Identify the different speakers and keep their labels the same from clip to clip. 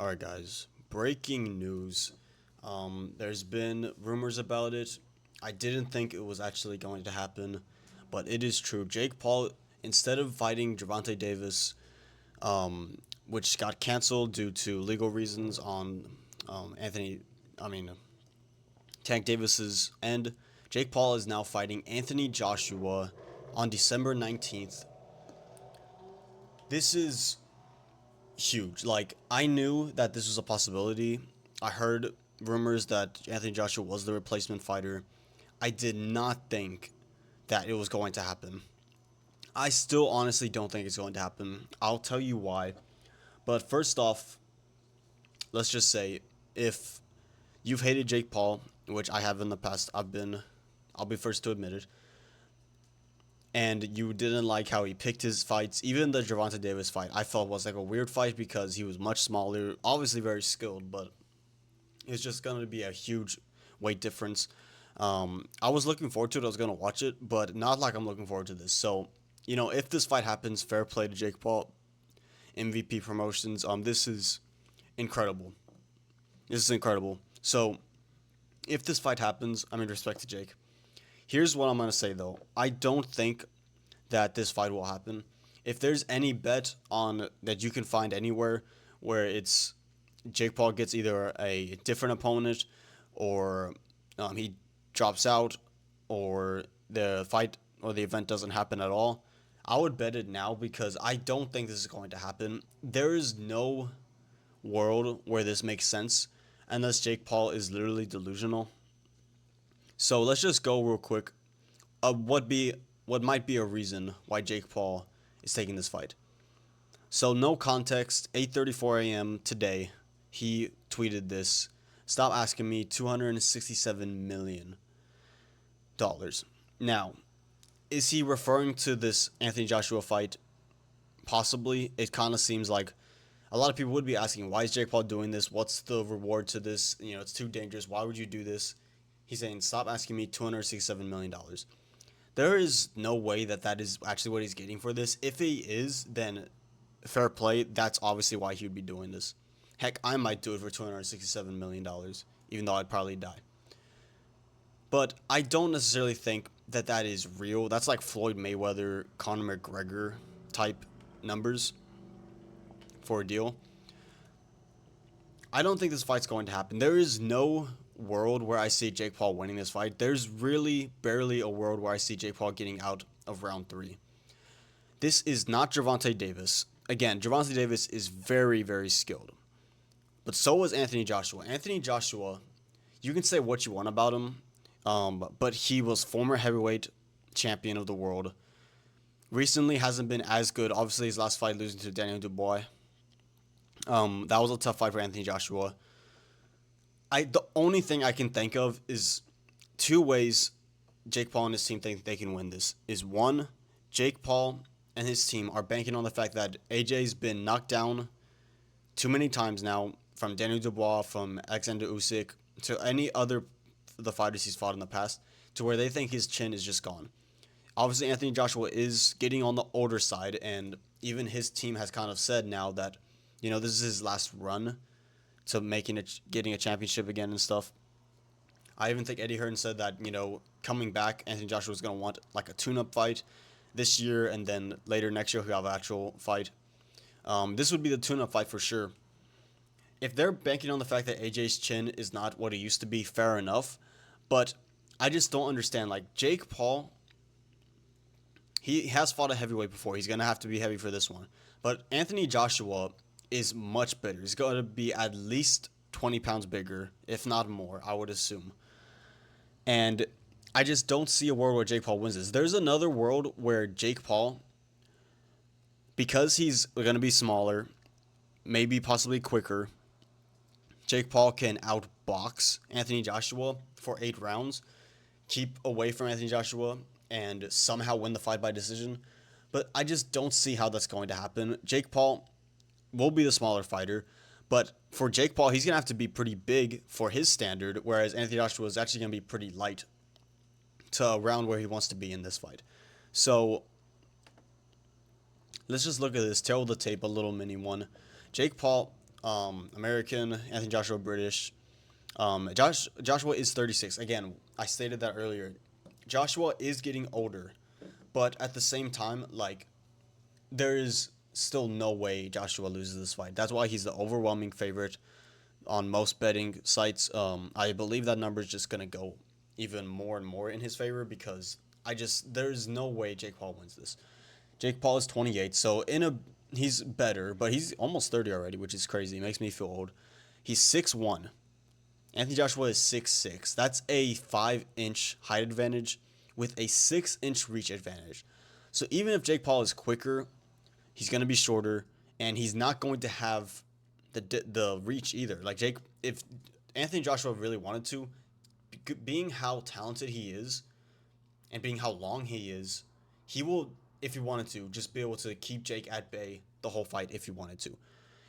Speaker 1: Alright, guys. Breaking news. There's been rumors about it. I didn't think it was actually going to happen, but it is true. Jake Paul, instead of fighting Gervonta Davis, which got canceled due to legal reasons on Anthony, I mean, Tank Davis's end, Jake Paul is now fighting Anthony Joshua on December 19th. This is huge. Like, I knew that this was a possibility. I heard rumors that Anthony Joshua was the replacement fighter. I did not think that it was going to happen. I still honestly don't think it's going to happen. I'll tell you why. But first off, let's just say if you've hated Jake Paul, which I have in the past, I'll be first to admit it, and you didn't like how he picked his fights. Even the Gervonta Davis fight, I felt was like a weird fight because he was much smaller, obviously very skilled, but it's just gonna be a huge weight difference. I was looking forward to it. I was gonna watch it, but not like I'm looking forward to this. So, if this fight happens, fair play to Jake Paul, MVP Promotions. This is incredible. This is incredible. So, if this fight happens, I mean, respect to Jake. Here's what I'm gonna say though. I don't think that this fight will happen. If there's any bet on that you can find anywhere where it's Jake Paul gets either a different opponent or he drops out or the fight or the event doesn't happen at all, I would bet it now because I don't think this is going to happen. There is no world where this makes sense unless Jake Paul is literally delusional. So let's just go real quick. What might be a reason why Jake Paul is taking this fight? So no context. 8:34 a.m. today, he tweeted this. Stop asking me. $267 million. Now, is he referring to this Anthony Joshua fight? Possibly. It kind of seems like a lot of people would be asking, why is Jake Paul doing this? What's the reward to this? It's too dangerous. Why would you do this? He's saying, stop asking me $267 million. There is no way that that is actually what he's getting for this. If he is, then fair play. That's obviously why he would be doing this. Heck, I might do it for $267 million, even though I'd probably die. But I don't necessarily think that that is real. That's like Floyd Mayweather, Conor McGregor type numbers for a deal. I don't think this fight's going to happen. There is no world where I see Jake Paul winning this fight. There's really barely a world where I see Jake Paul getting out of round 3. This is not Gervonta Davis. Again, Gervonta Davis is very, very skilled. But so is Anthony Joshua. Anthony Joshua, you can say what you want about him, but he was former heavyweight champion of the world. Recently hasn't been as good. Obviously, his last fight losing to Daniel Dubois. That was a tough fight for Anthony Joshua. The only thing I can think of is two ways Jake Paul and his team think they can win this. Is one, Jake Paul and his team are banking on the fact that AJ's been knocked down too many times now from Daniel Dubois, from Alexander Usyk, to any other of the fighters he's fought in the past, to where they think his chin is just gone. Obviously, Anthony Joshua is getting on the older side, and even his team has kind of said now that, this is his last run to getting a championship again and stuff. I even think Eddie Hearn said that, coming back, Anthony Joshua is going to want like a tune-up fight this year, and then later next year he'll have an actual fight. This would be the tune-up fight for sure. If they're banking on the fact that AJ's chin is not what it used to be, fair enough. But I just don't understand. Like, Jake Paul, he has fought a heavyweight before. He's going to have to be heavy for this one. But Anthony Joshua is much bigger. He's going to be at least 20 pounds bigger, if not more, I would assume. And I just don't see a world where Jake Paul wins this. There's another world where Jake Paul, because he's going to be smaller, maybe possibly quicker, Jake Paul can outbox Anthony Joshua for 8 rounds, keep away from Anthony Joshua, and somehow win the fight by decision. But I just don't see how that's going to happen. Jake Paul will be the smaller fighter, but for Jake Paul, he's going to have to be pretty big for his standard, whereas Anthony Joshua is actually going to be pretty light to around where he wants to be in this fight. So let's just look at this, tail of the tape, a little mini one. Jake Paul American, Anthony Joshua British. Joshua is 36. Again, I stated that earlier. Joshua is getting older, but at the same time, like, there is still no way Joshua loses this fight. That's why he's the overwhelming favorite on most betting sites. I believe that number is just gonna go even more and more in his favor because there's no way Jake Paul wins this. Jake Paul is 28, so he's better, but he's almost 30 already, which is crazy. It makes me feel old. He's 6'1". Anthony Joshua is 6'6". That's a 5-inch height advantage with a 6-inch reach advantage. So even if Jake Paul is quicker, he's going to be shorter, and he's not going to have the reach either. Like if Anthony Joshua really wanted to, being how talented he is, and being how long he is, he will, if he wanted to, just be able to keep Jake at bay the whole fight if he wanted to.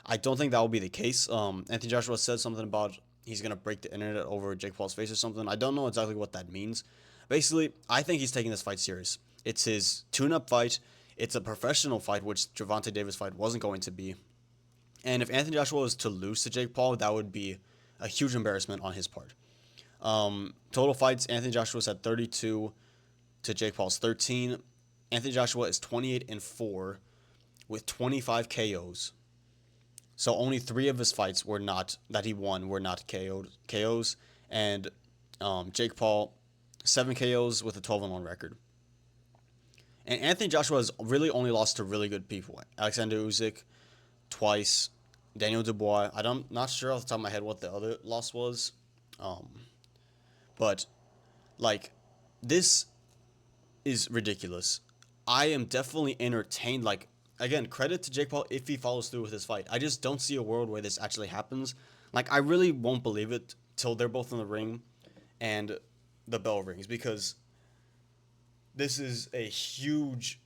Speaker 1: I don't think that will be the case. Anthony Joshua said something about he's going to break the internet over Jake Paul's face or something. I don't know exactly what that means. Basically, I think he's taking this fight serious. It's his tune-up fight. It's a professional fight, which Gervonta Davis fight wasn't going to be. And if Anthony Joshua was to lose to Jake Paul, that would be a huge embarrassment on his part. Total fights, Anthony Joshua's at 32 to Jake Paul's 13. Anthony Joshua is 28-4 with 25 KOs. So only 3 of his fights were not KOs, and Jake Paul 7 KOs with a 12-1 record. And Anthony Joshua has really only lost to really good people. Alexander Usyk twice, Daniel Dubois. I'm not sure off the top of my head what the other loss was, but like this is ridiculous. I am definitely entertained. Like, again, credit to Jake Paul if he follows through with this fight. I just don't see a world where this actually happens. Like, I really won't believe it till they're both in the ring and the bell rings, because this is a huge,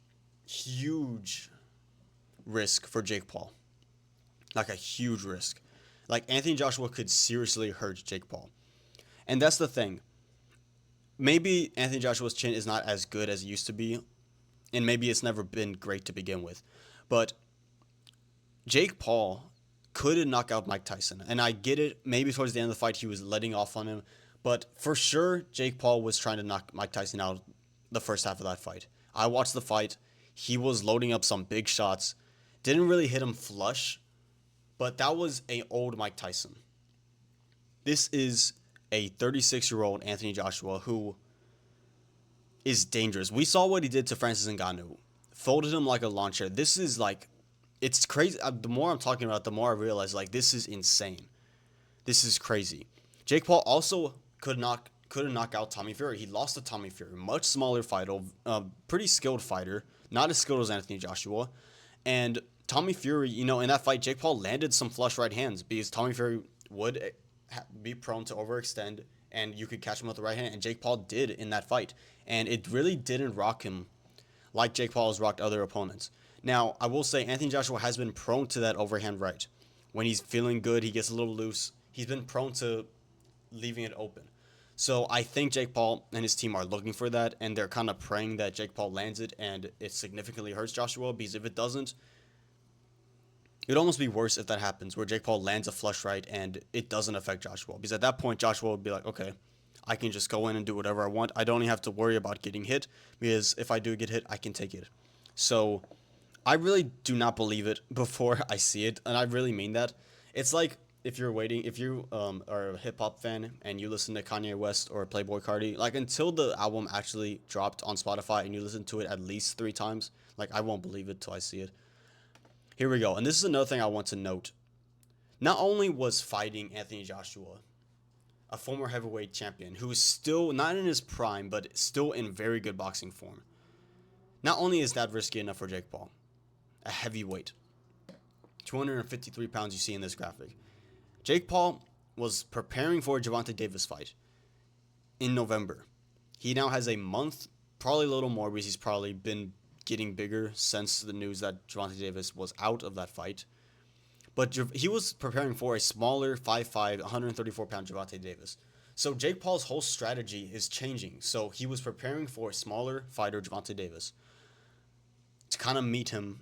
Speaker 1: huge risk for Jake Paul. Like, a huge risk. Like, Anthony Joshua could seriously hurt Jake Paul. And that's the thing. Maybe Anthony Joshua's chin is not as good as it used to be, and maybe it's never been great to begin with. But Jake Paul could knock out Mike Tyson. And I get it. Maybe towards the end of the fight, he was letting off on him. But for sure, Jake Paul was trying to knock Mike Tyson out the first half of that fight. I watched the fight. He was loading up some big shots. Didn't really hit him flush, but that was an old Mike Tyson. This is a 36-year-old Anthony Joshua who is dangerous. We saw what he did to Francis Ngannou. Folded him like a lawn chair. This is like, it's crazy. The more I'm talking about it, the more I realize, like, this is insane. This is crazy. Jake Paul also couldn't knock out Tommy Fury. He lost to Tommy Fury. Much smaller fighter. Pretty skilled fighter. Not as skilled as Anthony Joshua. And Tommy Fury, in that fight, Jake Paul landed some flush right hands because Tommy Fury would be prone to overextend, and you could catch him with the right hand, and Jake Paul did in that fight. And it really didn't rock him like Jake Paul has rocked other opponents. Now, I will say Anthony Joshua has been prone to that overhand right. When he's feeling good, he gets a little loose. He's been prone to leaving it open. So I think Jake Paul and his team are looking for that, and they're kind of praying that Jake Paul lands it and it significantly hurts Joshua, because if it doesn't, it'd almost be worse if that happens, where Jake Paul lands a flush right and it doesn't affect Joshua. Because at that point, Joshua would be like, okay, I can just go in and do whatever I want. I don't even have to worry about getting hit, because if I do get hit, I can take it. So I really do not believe it before I see it, and I really mean that. It's like if you are a hip-hop fan and you listen to Kanye West or Playboi Carti, like, until the album actually dropped on Spotify and you listen to it at least 3 times, like, I won't believe it till I see it. Here we go. And this is another thing I want to note. Not only was fighting Anthony Joshua, a former heavyweight champion who is still not in his prime, but still in very good boxing form, not only is that risky enough for Jake Paul, a heavyweight, 253 pounds you see in this graphic. Jake Paul was preparing for a Gervonta Davis fight in November. He now has a month, probably a little more, because he's probably been getting bigger since the news that Gervonta Davis was out of that fight. But he was preparing for a smaller 5'5", 134-pound Gervonta Davis. So Jake Paul's whole strategy is changing. So he was preparing for a smaller fighter, Gervonta Davis, to kind of meet him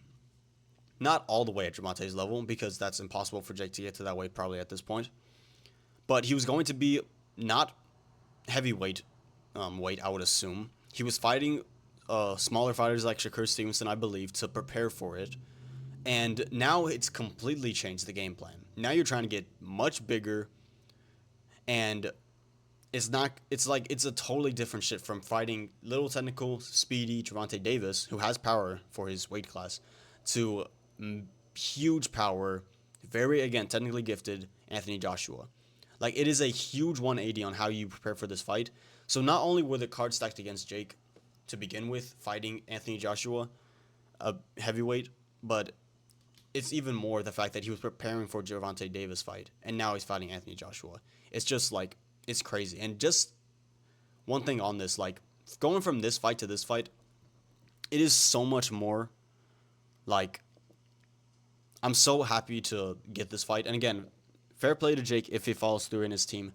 Speaker 1: Not all the way at Gervonta's level, because that's impossible for Jake to get to that weight probably at this point. But he was going to be not heavyweight weight, I would assume. He was fighting smaller fighters like Shakur Stevenson, I believe, to prepare for it. And now it's completely changed the game plan. Now you're trying to get much bigger, and it's a totally different shit from fighting little technical, speedy Gervonta Davis, who has power for his weight class, to huge power, very, again, technically gifted Anthony Joshua. Like, it is a huge 180 on how you prepare for this fight. So not only were the cards stacked against Jake to begin with, fighting Anthony Joshua, a heavyweight, but it's even more the fact that he was preparing for Gervonta Davis fight, and now he's fighting Anthony Joshua. It's just like, it's crazy. And just one thing on this, like, going from this fight to this fight, it is so much more, like, I'm so happy to get this fight. And again, fair play to Jake if he follows through in his team.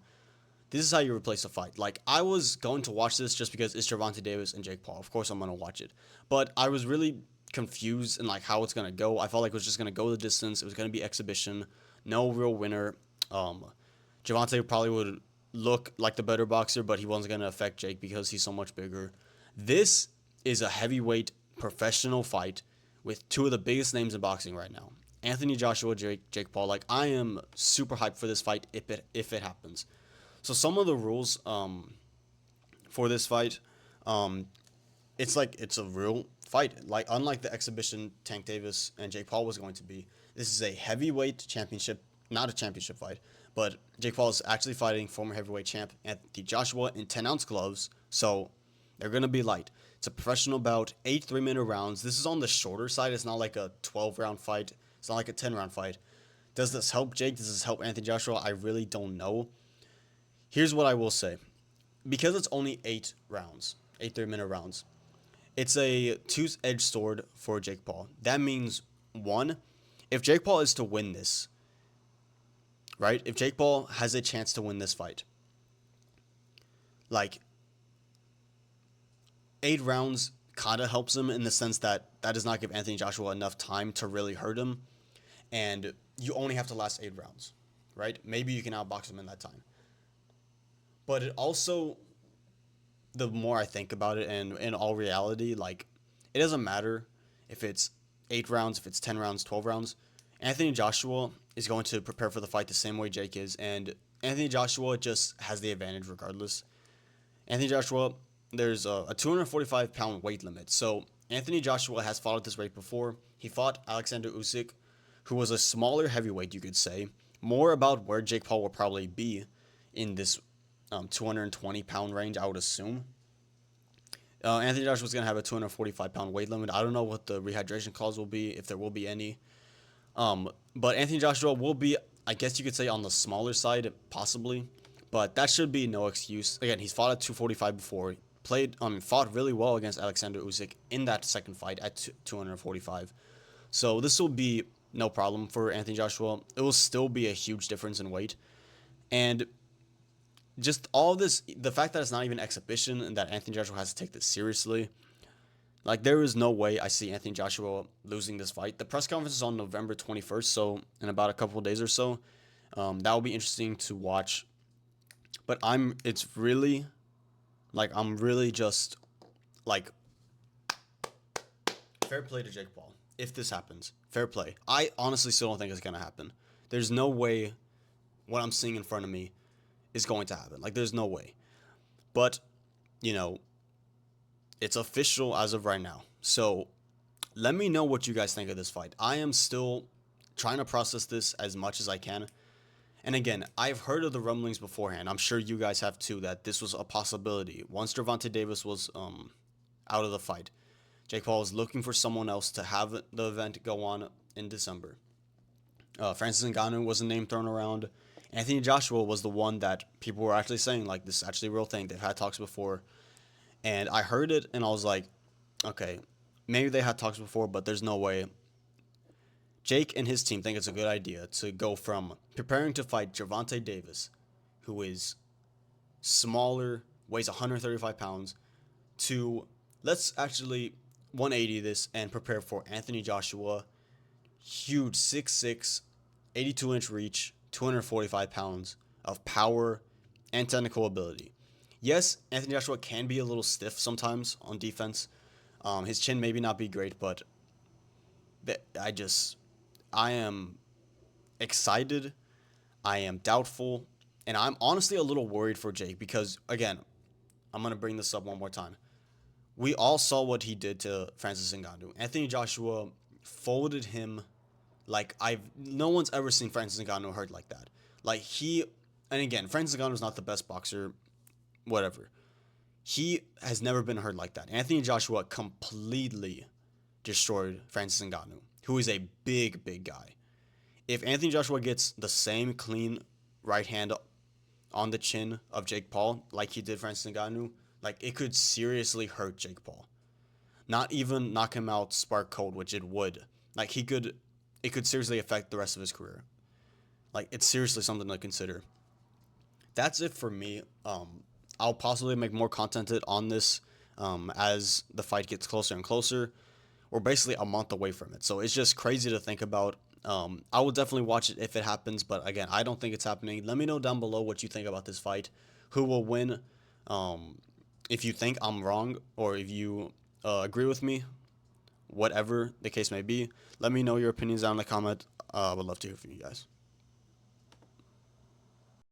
Speaker 1: This is how you replace a fight. Like, I was going to watch this just because it's Gervonta Davis and Jake Paul. Of course I'm going to watch it. But I was really confused in, like, how it's going to go. I felt like it was just going to go the distance. It was going to be exhibition. No real winner. Gervonta probably would look like the better boxer, but he wasn't going to affect Jake because he's so much bigger. This is a heavyweight professional fight with two of the biggest names in boxing right now. Anthony Joshua, Jake Paul. Like, I am super hyped for this fight if it happens. So some of the rules for this fight, it's a real fight. Like, unlike the exhibition Tank Davis and Jake Paul was going to be, this is a heavyweight championship, not a championship fight, but Jake Paul is actually fighting former heavyweight champ Anthony Joshua in 10-ounce gloves, so they're going to be light. It's a professional bout, 8 3-minute rounds. This is on the shorter side. It's not like a 12-round fight. It's not like a 10-round fight. Does this help Jake? Does this help Anthony Joshua? I really don't know. Here's what I will say. Because it's only 8 rounds, 8 3-minute rounds, it's a two-edged sword for Jake Paul. That means, one, if Jake Paul is to win this, right? If Jake Paul has a chance to win this fight, like, 8 rounds kind of helps him in the sense that does not give Anthony Joshua enough time to really hurt him, and you only have to last 8 rounds, right? Maybe you can outbox him in that time. But it also, the more I think about it, and in all reality, like, it doesn't matter if it's 8 rounds, if it's 10 rounds, 12 rounds. Anthony Joshua is going to prepare for the fight the same way Jake is, and Anthony Joshua just has the advantage regardless. Anthony Joshua, there's a 245-pound weight limit, so Anthony Joshua has fought at this weight before. He fought Alexander Usyk, who was a smaller heavyweight, you could say. More about where Jake Paul will probably be in this 220-pound range, I would assume. Anthony Joshua's going to have a 245-pound weight limit. I don't know what the rehydration clause will be, if there will be any. But Anthony Joshua will be, I guess you could say, on the smaller side, possibly. But that should be no excuse. Again, he's fought at 245 before. Fought really well against Alexander Usyk in that second fight at 245. So this will be no problem for Anthony Joshua. It will still be a huge difference in weight. And just all this, the fact that it's not even exhibition and that Anthony Joshua has to take this seriously, like, there is no way I see Anthony Joshua losing this fight. The press conference is on November 21st, so in about a couple of days or so. That will be interesting to watch. But I'm really just, like, fair play to Jake Paul. If this happens, fair play. I honestly still don't think it's going to happen. There's no way what I'm seeing in front of me is going to happen. Like, there's no way. But, it's official as of right now. So let me know what you guys think of this fight. I am still trying to process this as much as I can. And again, I've heard of the rumblings beforehand. I'm sure you guys have too, that this was a possibility. Once Gervonta Davis was out of the fight, Jake Paul was looking for someone else to have the event go on in December. Francis Ngannou was a name thrown around. Anthony Joshua was the one that people were actually saying, like, this is actually a real thing. They've had talks before. And I heard it, and I was like, okay, maybe they had talks before, but there's no way. Jake and his team think it's a good idea to go from preparing to fight Gervonta Davis, who is smaller, weighs 135 pounds, to let's actually 180 this and prepare for Anthony Joshua, Huge 6'6", 82-inch reach, 245 pounds of power and technical ability. Yes, Anthony Joshua can be a little stiff sometimes on defense. His chin maybe not be great, but I am excited. I am doubtful, and I'm honestly a little worried for Jake because again, I'm gonna bring this up one more time. We all saw what he did to Francis Ngannou. Anthony Joshua folded him like no one's ever seen Francis Ngannou hurt like that. Like and again, Francis Ngannou is not the best boxer, whatever. He has never been hurt like that. Anthony Joshua completely destroyed Francis Ngannou, who is a big, big guy. If Anthony Joshua gets the same clean right hand on the chin of Jake Paul like he did Francis Ngannou, like it could seriously hurt Jake Paul. Not even knock him out spark cold, which it would. Like it could seriously affect the rest of his career. Like it's seriously something to consider. That's it for me. I'll possibly make more content on this as the fight gets closer and closer. We're basically a month away from it, so it's just crazy to think about. I will definitely watch it if it happens, but again, I don't think it's happening. Let me know down below what you think about this fight. Who will win? If you think I'm wrong or if you agree with me, whatever the case may be, let me know your opinions down in the comment. I would love to hear from you guys.